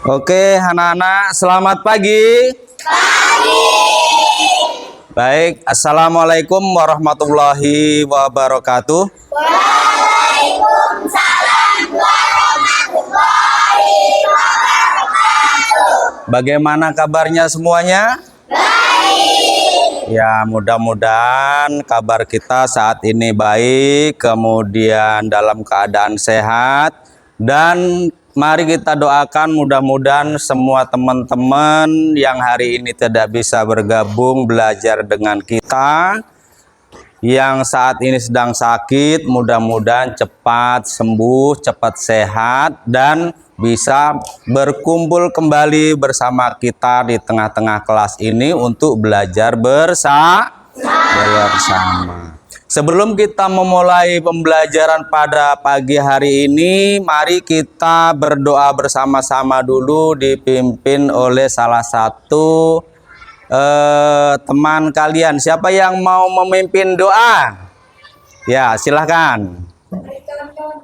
Oke, anak-anak, selamat pagi. Pagi. Baik, assalamualaikum warahmatullahi wabarakatuh. Waalaikumsalam warahmatullahi wabarakatuh. Bagaimana kabarnya semuanya? Baik. Ya, mudah-mudahan kabar kita saat ini baik, kemudian dalam keadaan sehat, dan mari kita doakan mudah-mudahan semua teman-teman yang hari ini tidak bisa bergabung belajar dengan kita, yang saat ini sedang sakit, mudah-mudahan cepat sembuh, cepat sehat, dan bisa berkumpul kembali bersama kita di tengah-tengah kelas ini untuk belajar bersama. Sebelum kita memulai pembelajaran pada pagi hari ini, mari kita berdoa bersama-sama dulu, dipimpin oleh salah satu teman kalian. Siapa yang mau memimpin doa? Ya, silahkan. Mari kita berdoa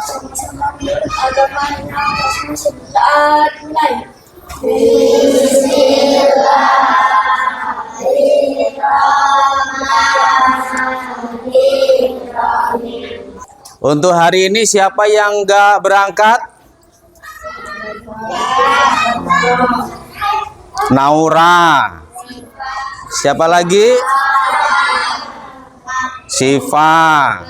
bersama-sama menurut agamanya Rasulullah. Mulai. Bismillahirrahmanirrahim. Untuk hari ini siapa yang nggak berangkat? Naura. Siapa lagi? Siva.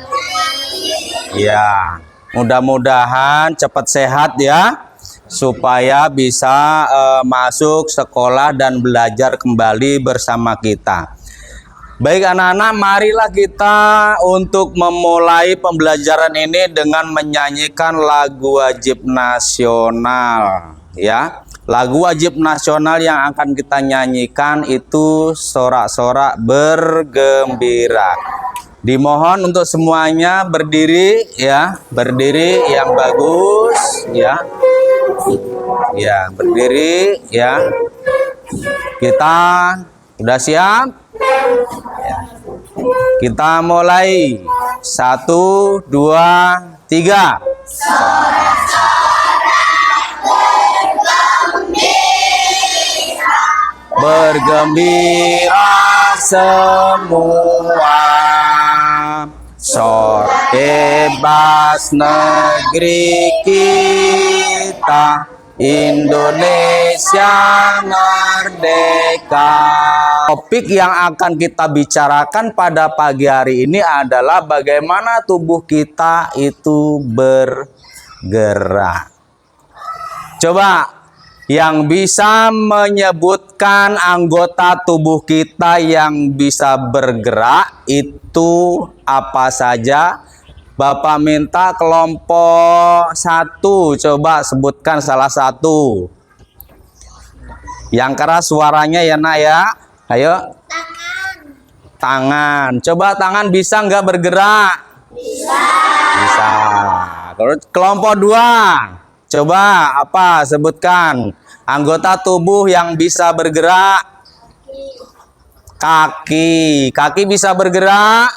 Ya, mudah-mudahan cepat sehat ya, supaya bisa masuk sekolah dan belajar kembali bersama kita. Baik anak-anak, marilah kita untuk memulai pembelajaran ini dengan menyanyikan lagu wajib nasional ya. Lagu wajib nasional yang akan kita nyanyikan itu Sorak-sorak bergembira. Dimohon untuk semuanya berdiri ya, berdiri yang bagus ya. Ya, berdiri ya. Kita udah siap? Ya. Kita mulai. 1, 2, 3. Bergembira semua, sorak bebas negeri kita, Indonesia merdeka. Topik yang akan kita bicarakan pada pagi hari ini adalah bagaimana tubuh kita itu bergerak. Coba yang bisa menyebutkan anggota tubuh kita yang bisa bergerak itu apa saja? Bapak minta kelompok 1, coba sebutkan salah satu. Yang keras suaranya ya nak ya. Ayo. Tangan. Coba tangan bisa nggak bergerak? Bisa. Bisa. Kelompok 2. Coba apa? Sebutkan anggota tubuh yang bisa bergerak. Kaki. Kaki bisa bergerak?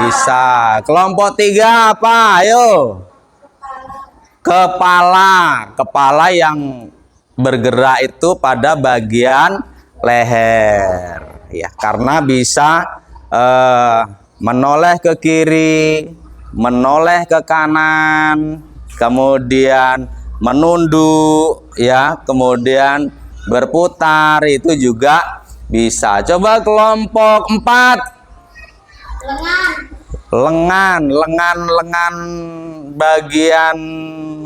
Bisa. Kelompok 3 apa? Ayo. Kepala. Kepala yang bergerak itu pada bagian leher. Ya, karena bisa menoleh ke kiri, menoleh ke kanan, kemudian menunduk ya, kemudian berputar, itu juga bisa. Coba kelompok 4. Lengan bagian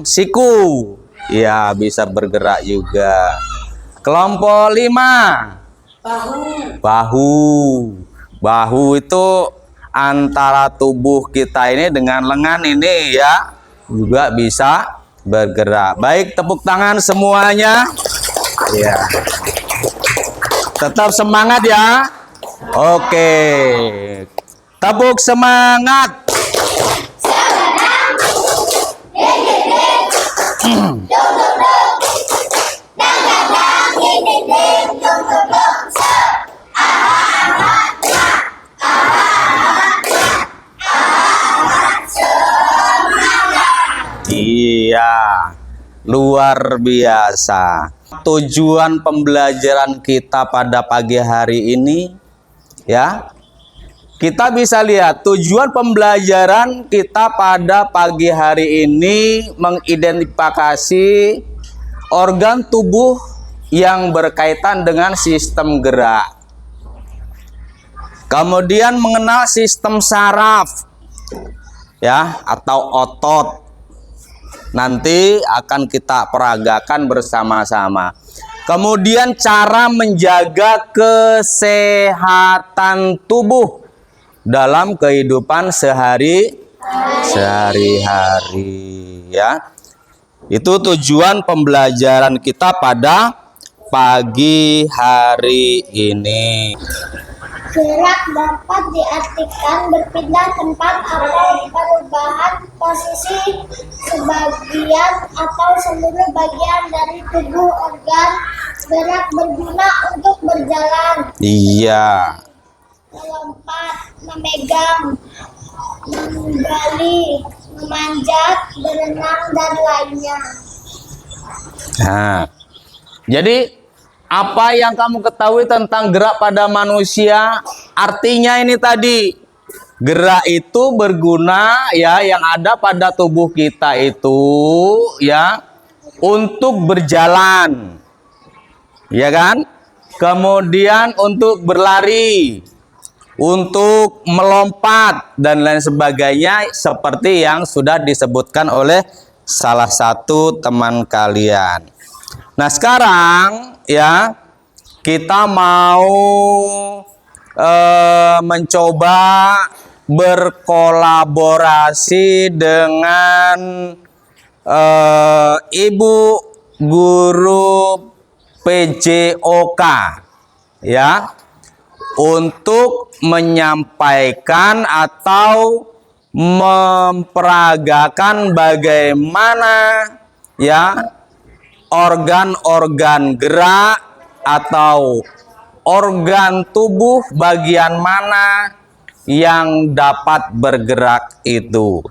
siku ya, bisa bergerak juga. Kelompok 5. Bahu itu antara tubuh kita ini dengan lengan ini ya, juga bisa bergerak. Baik, tepuk tangan semuanya. Ya. Tetap semangat ya. Oke. Tepuk semangat. Iya. Luar biasa. Tujuan pembelajaran kita pada pagi hari ini, ya, kita bisa lihat tujuan pembelajaran kita pada pagi hari ini mengidentifikasi organ tubuh yang berkaitan dengan sistem gerak. Kemudian mengenal sistem saraf, ya, atau otot. Nanti akan kita peragakan bersama-sama. Kemudian cara menjaga kesehatan tubuh dalam kehidupan sehari-hari, ya. Itu tujuan pembelajaran kita pada pagi hari ini. Gerak dapat diartikan berpindah tempat atau perubahan posisi sebagian atau seluruh bagian dari tubuh. Organ gerak berguna untuk berjalan, Iya. melompat, memegang, menggali, memanjat, berenang, dan lainnya. Nah, jadi apa yang kamu ketahui tentang gerak pada manusia? Artinya ini tadi, gerak itu berguna, ya, yang ada pada tubuh kita itu, ya, untuk berjalan, ya kan? Kemudian untuk berlari, untuk melompat dan lain sebagainya, seperti yang sudah disebutkan oleh salah satu teman kalian. Nah, sekarang, ya, kita mau mencoba berkolaborasi dengan Ibu Guru PJOK, ya, untuk menyampaikan atau memperagakan bagaimana, ya, organ-organ gerak atau organ tubuh bagian mana yang dapat bergerak itu.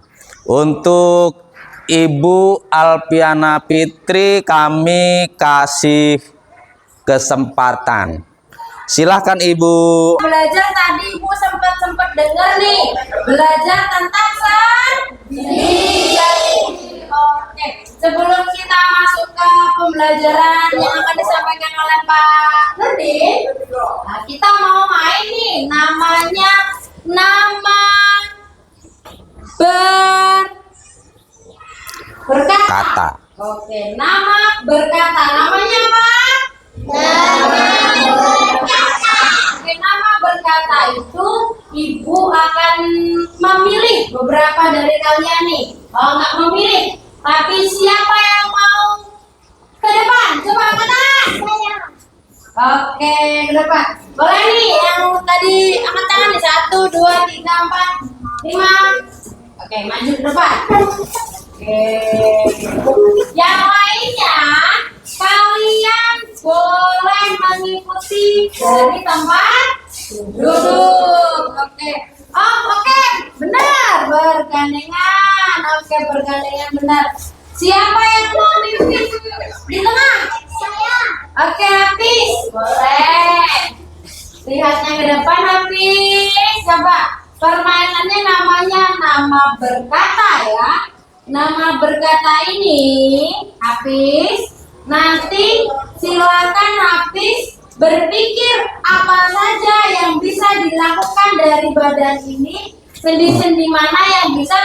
Untuk Ibu Alpiana Fitri kami kasih kesempatan. Silahkan Ibu. Belajar tadi Ibu sempat dengar nih, belajar tentang sendiri. Oke, sebelum kita masuk ke pembelajaran yang akan disampaikan oleh Pak Nurdin, nah, kita mau main nih, namanya nama berkata. Kata. Oke, nama berkata, namanya apa? Oke, nama berkata itu Ibu akan memilih beberapa dari kalian nih. Oh, nggak memilih, tapi siapa yang mau ke depan? Coba angkat tangan. Oke, ke depan. Boleh nih, yang tadi angkat tangan nih. 1, 2, 3, 4, 5. Oke, maju ke depan. Oke. Yang lainnya, kalian boleh mengikuti dari tempat duduk. Oke. Oh, oke. Benar. Bergandengan. Oke, bergandengan benar. Siapa yang mau mimpin di tengah? Saya. Oke, Hafiz. Boleh. Lihatnya ke depan, Hafiz. Coba. Permainannya namanya nama berkata, ya. Nama berkata ini, Hafiz, nanti silakan Hafiz berpikir apa saja yang bisa dilakukan dari badan ini, sendi-sendi mana yang bisa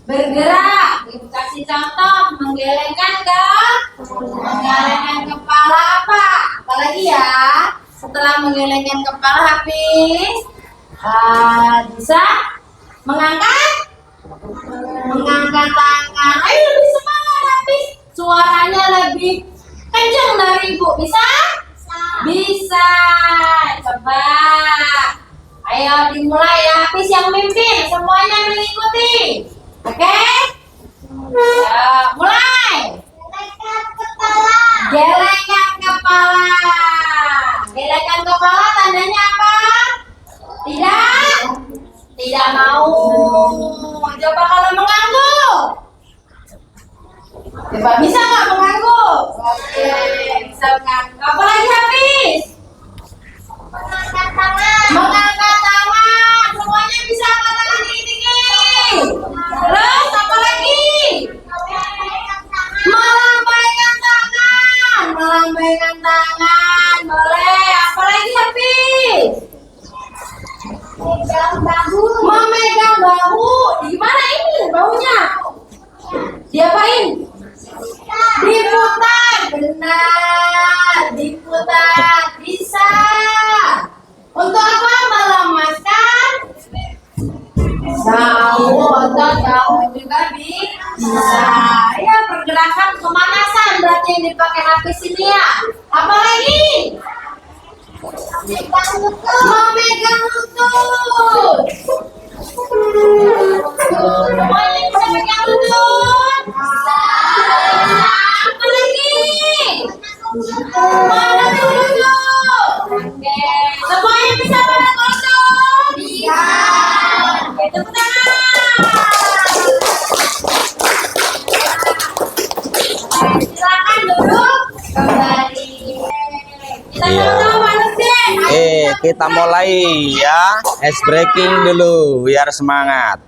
bergerak. Ibu kasih contoh, menggelengkan kepala apa? Apalagi ya, setelah menggelengkan kepala Hafiz, bisa mengangkat tangan. Ayo lebih semangat Hafiz, suaranya lebih kencang dari Ibu. Bisa? Bisa. Coba. Ayo dimulai ya, Hafiz yang mimpin, semuanya mengikuti. Oke? Ya, mulai. Gelengkan kepala. Gelengkan kepala tandanya apa? Tidak mau. Coba kalau mengangguk. Coba bisa nggak mengangguk? Oke, bisa mengangguk. Apa lagi Hafiz? Mengangkat tangan. Mengangkat tangan. Semuanya bisa angkat tangan tinggi-tinggi. Terus apa lagi? Melambaikan tangan. Melambaikan tangan. Boleh. Apa lagi Hafiz? Megang bahu. Memegang bahu. Di mana ini bahunya? Diapain? Diputar. Benar. Diputar. Bisa. Untuk apa? Melemaskan jauh. Untuk jauh juga bisa. Ya, pergerakan pemanasan berarti yang dipakai Hafiz ini ya. Apa lagi? Megang lutut. Memegang lutut. Semuanya bisa megang lutut. Apa lagi? Mana lutut? Oke, semuanya bisa mana lutut? Bisa. Oke, tepuk tangan. Oke, silakan duduk kembali. Kita Iya. sama Pak Nurdin. Kita mulai ya. Ice breaking dulu biar semangat.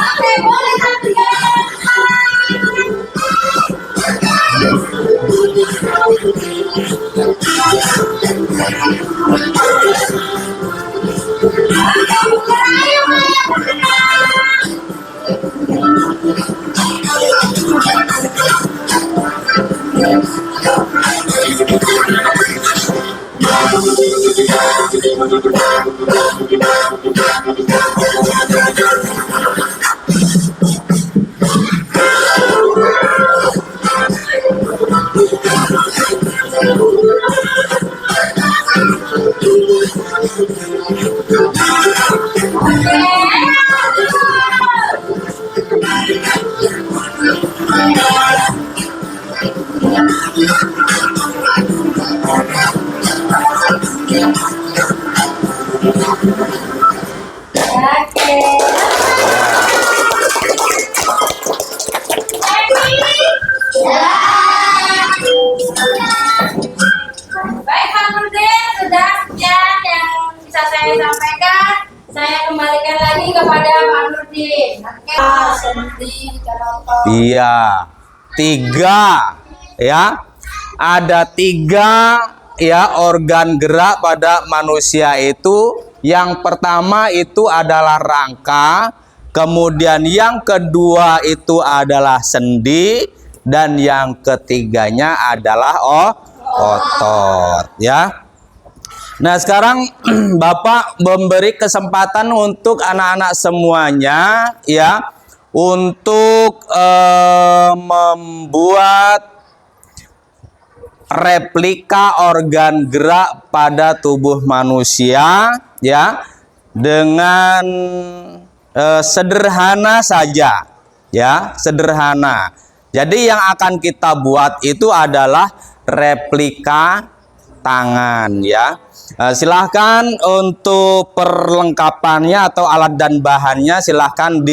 Oke, boleh satu Baik Pak Nurdin, sudah sekian yang bisa saya sampaikan. Saya kembalikan lagi kepada Pak Nurdin. Oke. Iya, 3 ya. Ada 3 ya organ gerak pada manusia itu. Yang pertama itu adalah rangka, kemudian yang kedua itu adalah sendi, dan yang ketiganya adalah otot ya. Nah, sekarang Bapak memberi kesempatan untuk anak-anak semuanya ya untuk membuat replika organ gerak pada tubuh manusia ya dengan sederhana saja ya, sederhana. Jadi yang akan kita buat itu adalah replika tangan ya. Silahkan untuk perlengkapannya atau alat dan bahannya silahkan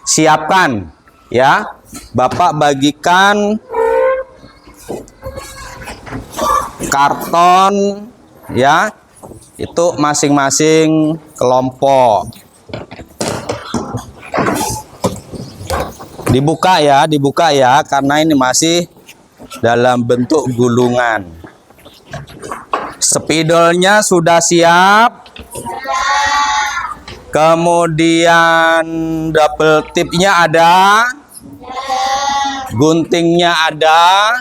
disiapkan ya. Bapak bagikan karton ya, itu masing-masing kelompok. Dibuka ya karena ini masih dalam bentuk gulungan. Spidolnya sudah siap. Kemudian double tipnya ada. Guntingnya ada.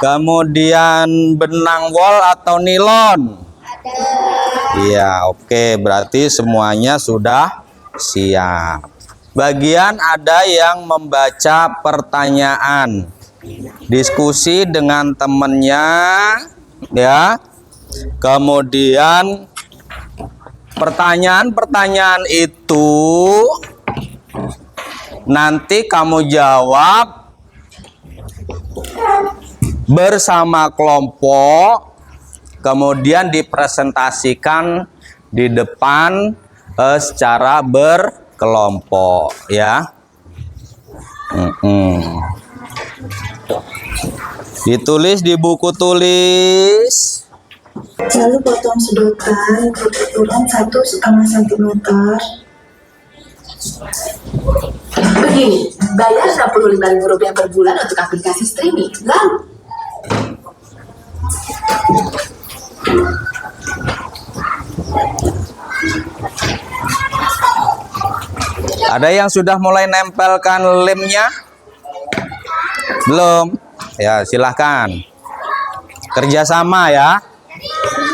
Kemudian benang wol atau nilon. Iya, oke, berarti semuanya sudah siap. Bagian ada yang membaca pertanyaan diskusi dengan temennya, ya. Kemudian pertanyaan-pertanyaan itu nanti kamu jawab bersama kelompok, kemudian dipresentasikan di depan secara berkelompok, ya. Ditulis di buku tulis. Lalu potong sedotan berukuran 1,5 cm. Begini, bayar Rp65.000 per bulan untuk aplikasi streaming. Lalu, Ada yang sudah mulai nempelkan lemnya? Belum? Ya, silahkan. Kerjasama ya.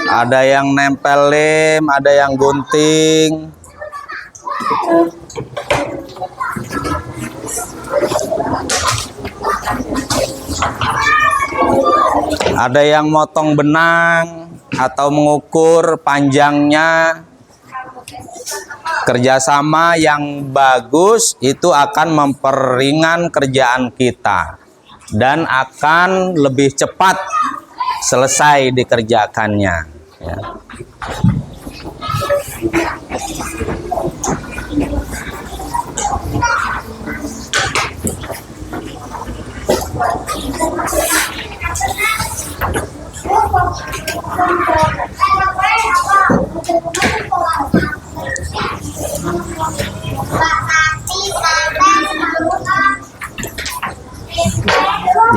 Ada yang nempel lem, ada yang gunting. Ada yang motong benang atau mengukur panjangnya. Kerjasama yang bagus itu akan memperingan kerjaan kita dan akan lebih cepat selesai dikerjakannya, ya.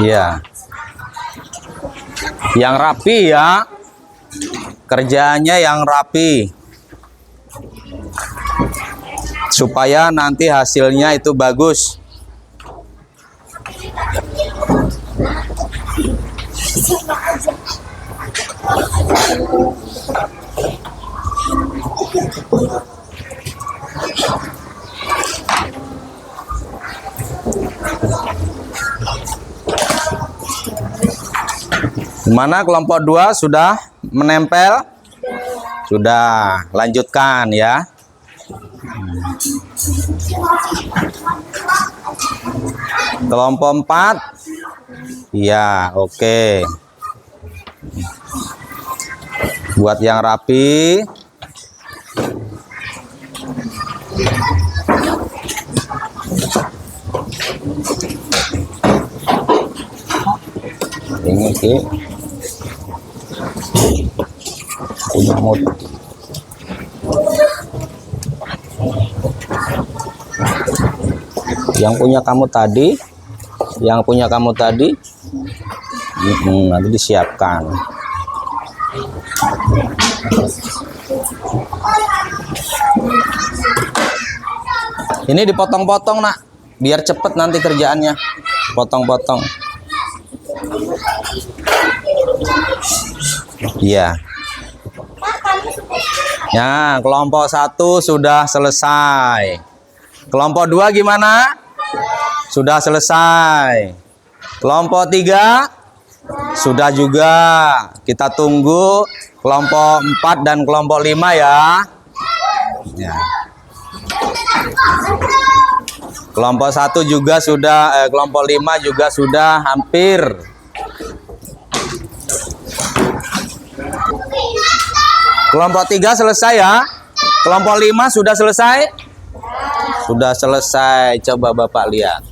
Iya. Yang rapi ya. Kerjanya yang rapi. Supaya nanti hasilnya itu bagus. Mana kelompok 2 sudah menempel? Sudah, lanjutkan ya. Kelompok 4? Iya, oke. Buat yang rapi. Ini sih punya mood. Yang punya kamu tadi, nanti disiapkan. Ini dipotong-potong nak, biar cepet nanti kerjaannya. Potong-potong. Iya. Ya, kelompok 1 sudah selesai. Kelompok 2 gimana? Sudah selesai. Kelompok 3 sudah juga. Kita tunggu kelompok 4 dan kelompok 5 ya. Ya. Kelompok 1 juga sudah, kelompok 5 juga sudah hampir. Kelompok 3 selesai ya. Kelompok 5 sudah selesai? Sudah selesai. Coba Bapak lihat.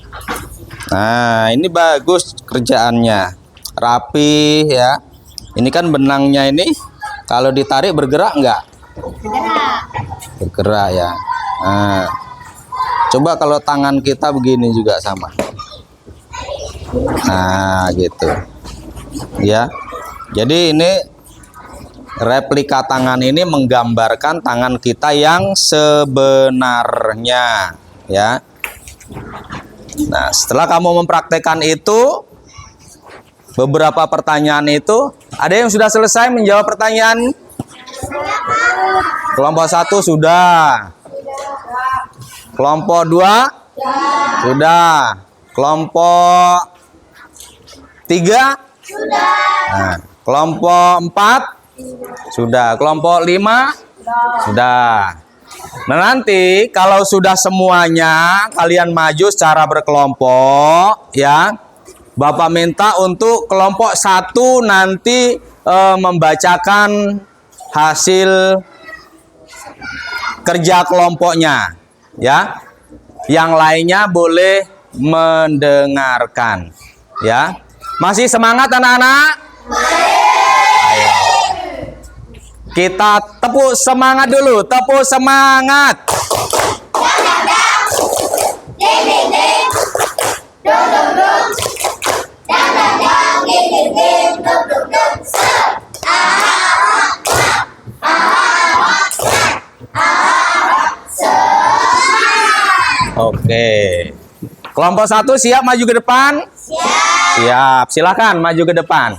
Nah, ini bagus kerjaannya. Rapi ya. Ini kan benangnya ini kalau ditarik bergerak enggak? Bergerak ya. Nah, coba kalau tangan kita begini juga sama. Nah, gitu. Ya. Jadi ini replika tangan ini menggambarkan tangan kita yang sebenarnya, ya. Nah, setelah kamu mempraktekkan itu, beberapa pertanyaan itu, ada yang sudah selesai menjawab pertanyaan? Kelompok 1 sudah. Kelompok 2 sudah. Kelompok 3? Nah, kelompok 4? Sudah. Kelompok 5? Sudah. Nah, nanti kalau sudah semuanya kalian maju secara berkelompok ya. Bapak minta untuk kelompok 1 nanti membacakan hasil kerja kelompoknya ya. Yang lainnya boleh mendengarkan ya. Masih semangat anak-anak? Ayo. Kita tepuk semangat dulu, tepuk semangat. Oke. Kelompok 1 siap maju ke depan? Siap. Silakan maju ke depan.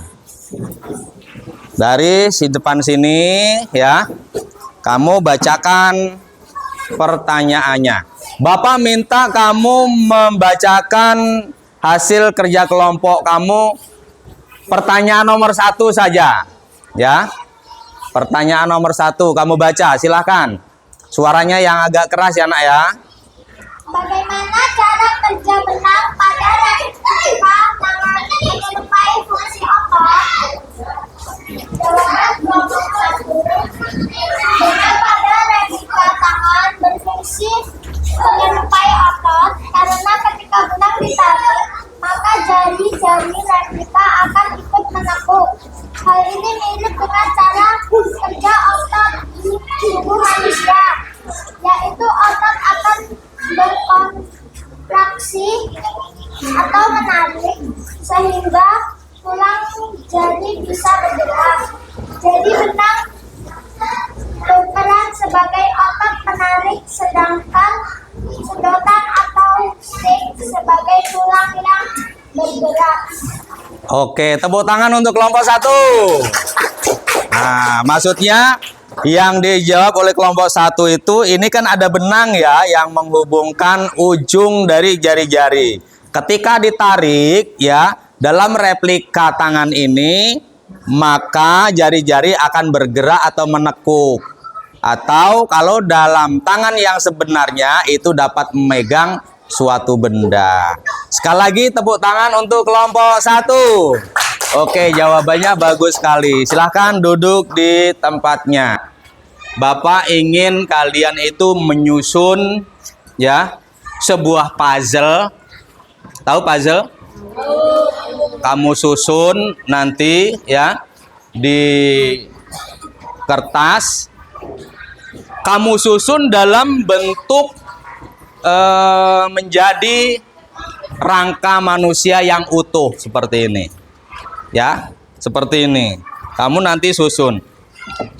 Dari depan sini ya. Kamu bacakan pertanyaannya. Bapak minta kamu membacakan hasil kerja kelompok kamu. Pertanyaan nomor 1 saja. Ya. Pertanyaan nomor 1 kamu baca, silakan. Suaranya yang agak keras ya, Nak ya. Bagaimana cara kerja benang pada replika tangan menyerupai fungsi otot? Jawaban kelompok 1. Benang pada replika tangan berfungsi menyerupai otot karena ketika benang ditarik, maka jari-jari replika akan ikut menekuk. Hal ini mirip dengan cara kerja otot di tubuh manusia, yaitu otot akan berkontraksi atau menarik sehingga tulang jari bisa bergerak. Jadi benang berperan sebagai otot penarik, sedangkan sedotan atau stick sebagai tulang yang bergerak. Oke, tepuk tangan untuk kelompok 1. Nah, maksudnya yang dijawab oleh kelompok 1 itu, ini kan ada benang ya yang menghubungkan ujung dari jari-jari. Ketika ditarik ya dalam replika tangan ini, maka jari-jari akan bergerak atau menekuk. Atau kalau dalam tangan yang sebenarnya itu dapat memegang suatu benda. Sekali lagi tepuk tangan untuk kelompok 1. Oke, jawabannya bagus sekali. Silahkan duduk di tempatnya. Bapak ingin kalian itu menyusun ya sebuah puzzle. Tahu puzzle? Kamu susun nanti ya di kertas. Kamu susun dalam bentuk menjadi rangka manusia yang utuh seperti ini. Ya, seperti ini. Kamu nanti susun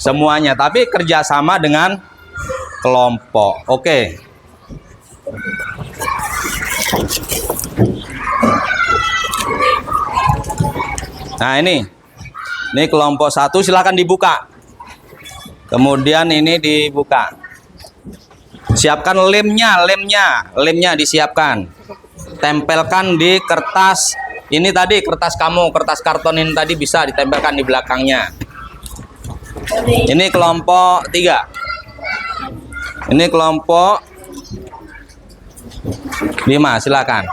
semuanya, tapi kerjasama dengan kelompok. Oke. Nah, ini kelompok 1, silakan dibuka. Kemudian ini dibuka. Siapkan lemnya disiapkan. Tempelkan di kertas. Ini tadi kertas kamu, kertas karton ini tadi bisa ditempelkan di belakangnya. Ini kelompok 3. Ini kelompok 5, silakan.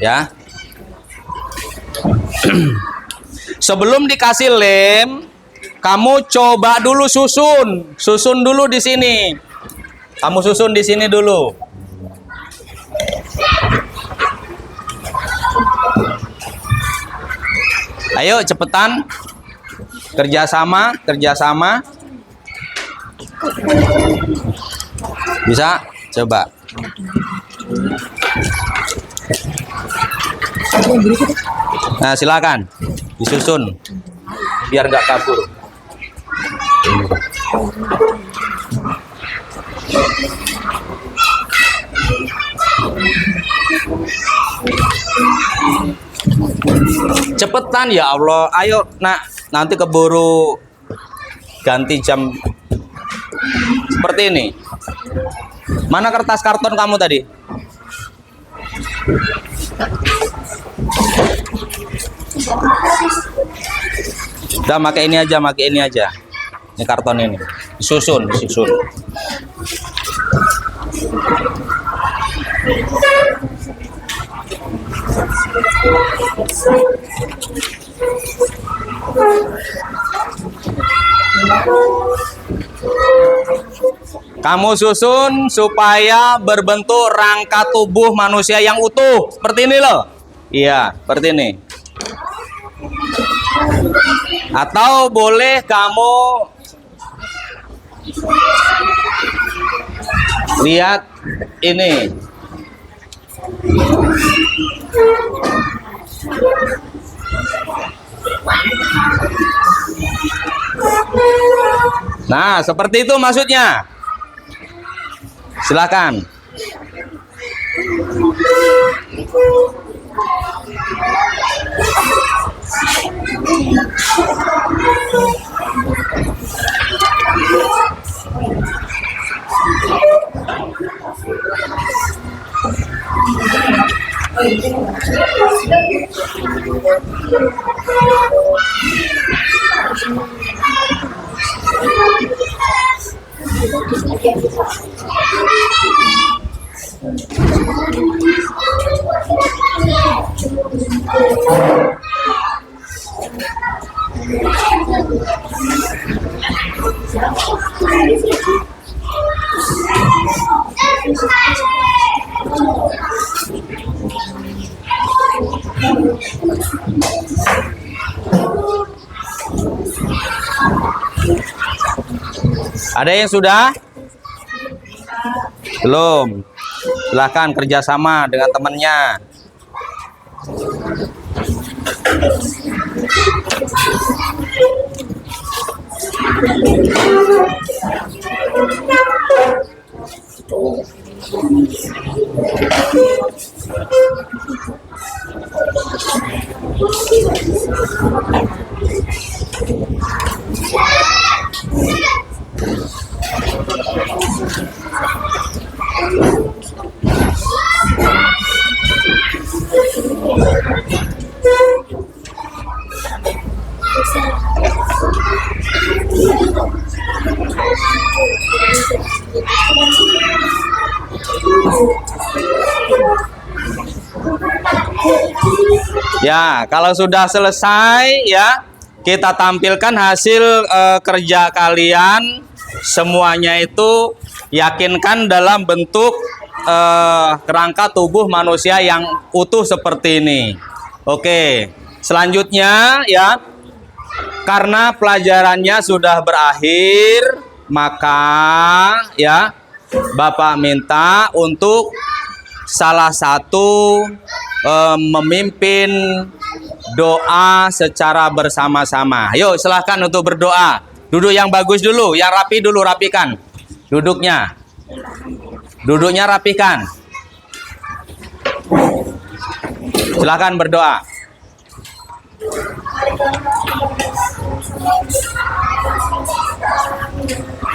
Ya. Sebelum dikasih lem, kamu coba dulu susun. Susun dulu di sini. Kamu susun di sini dulu. Ayo cepetan. Kerjasama. Bisa? Coba. Nah, silakan disusun biar nggak kabur. Cepetan ya Allah. Ayo, Nak. Nanti keburu ganti jam. Seperti ini. Mana kertas karton kamu tadi? Udah, pakai ini aja, pakai ini aja. Ini karton ini. Disusun, disusun. Kamu susun supaya berbentuk rangka tubuh manusia yang utuh. Seperti ini loh. Iya, seperti ini. Atau boleh kamu lihat ini. Nah, seperti itu maksudnya. Silakan. Ada yang sudah? Belum. Silahkan kerjasama dengan temannya. Ya, kalau sudah selesai ya, kita tampilkan hasil kerja kalian. Semuanya itu yakinkan dalam bentuk kerangka tubuh manusia yang utuh seperti ini. Oke, selanjutnya ya, karena pelajarannya sudah berakhir, maka ya Bapak minta untuk salah satu memimpin doa secara bersama-sama. Yuk, silahkan untuk berdoa. Duduk yang bagus dulu, yang rapi dulu, rapikan duduknya. Duduknya rapikan. Silahkan berdoa.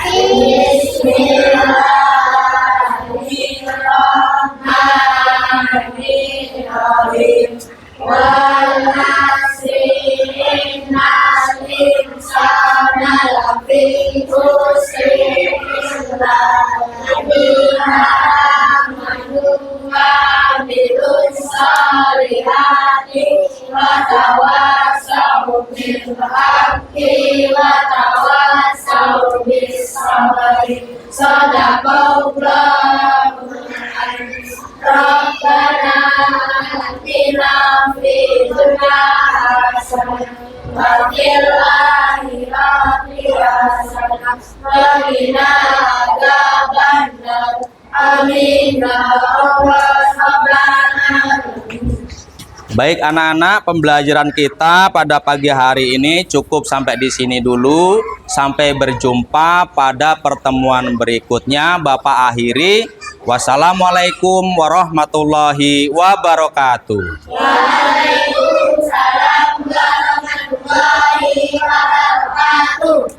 Bismillahirrahmanirrahim. Wal 'asri innal insana lafi khusr illa alladziina aamanu wa 'amilus shalihati wa tawassaw bil haqqi wa tawassaw bis sabri. Shadaqallahul 'azim. Rabbana atina fid dunya hasanah wa fil akhirati hasanah wa qina adzabannar. Amin ya rabbal alamin. Baik anak-anak, pembelajaran kita pada pagi hari ini cukup sampai di sini dulu. Sampai berjumpa pada pertemuan berikutnya. Bapak akhiri. Wassalamualaikum warahmatullahi wabarakatuh. Waalaikumsalam warahmatullahi wabarakatuh.